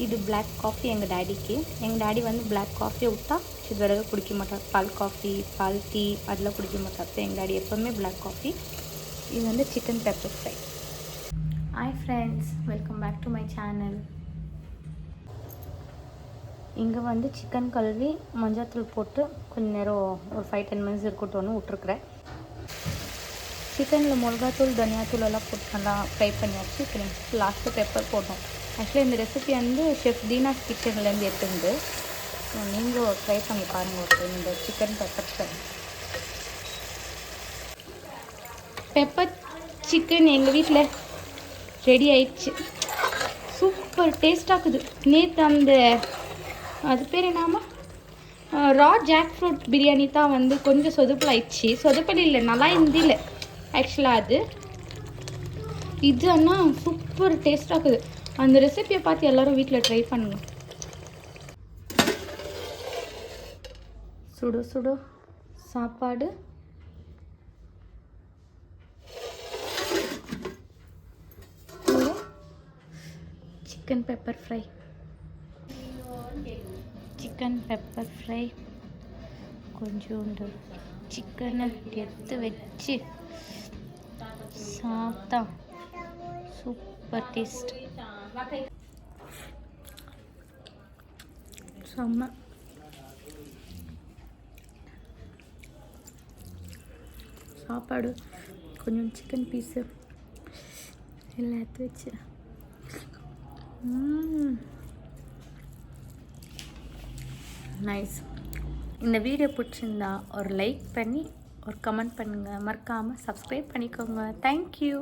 இது black coffee எங்கள் டேடிக்கு. எங்கள் டேடி வந்து பிளாக் காஃபியை விட்டா சிதறக குடிக்க மாட்டார். பால் காஃபி, பால் டீ அதெல்லாம் குடிக்க மாட்டார். ஸோ எங்கள் டேடி எப்போவுமே பிளாக் காஃபி. இது வந்து chicken pepper fry. Hi friends, welcome back to my channel. இங்கே வந்து சிக்கன் கழுவி மஞ்சள்தூள் போட்டு கொஞ்சம் நேரம் ஒரு 5-10 மினிட்ஸ் இருக்கட்டும்னு விட்ருக்குறேன். சிக்கனில் மிளகாத்தூள், தனியாத்தூள் எல்லாம் போட்டு நல்லா ஃப்ரை பண்ணியாச்சு. இப்போ நெக்ஸ்ட் லாஸ்ட்டு பெப்பர் போட்டோம். ஆக்சுவலி இந்த ரெசிபி வந்து ஷெஃப் தீனாஸ் கிச்சன்லேருந்து எடுத்துருந்து. ஸோ நீங்கள் ட்ரை பண்ணி பாருங்கள் ஒரு டைம் இந்த chicken pepper fry. Pepper chicken எங்கள் வீட்டில் ரெடி ஆயிடுச்சு. சூப்பர் டேஸ்ட்டாக இருக்குது. நேற்று அந்த அது பேர் என்னாமா ரா ஜாக் ஃப்ரூட் பிரியாணி தான் வந்து கொஞ்சம் சொதுப்பல் ஆயிடுச்சு. சொதுப்பல் இல்லை, நல்லா இருந்தில்லை ஆக்சுவலாக அது. இது ஆனால் சூப்பர் டேஸ்ட்டாக இருக்குது. அந்த ரெசிபியை பார்த்து எல்லோரும் வீட்டில் ட்ரை பண்ணுங்க. சுடு சுடு சாப்பாடு, chicken pepper fry. Chicken pepper fry கொஞ்சோண்டு சிக்கனை எடுத்து வச்சு சாப்பிட்டா சூப்பர் டேஸ்ட். செம்ம. சாப்பாடு கொஞ்சம் சிக்கன் பீஸு எல்லாம் எடுத்து வச்சு நைஸ். இந்த வீடியோ பிடிச்சிருந்தா ஒரு லைக் பண்ணி ஒரு கமெண்ட் பண்ணுங்கள். மறக்காமல் சப்ஸ்கிரைப் பண்ணிக்கோங்க. தேங்க்யூ.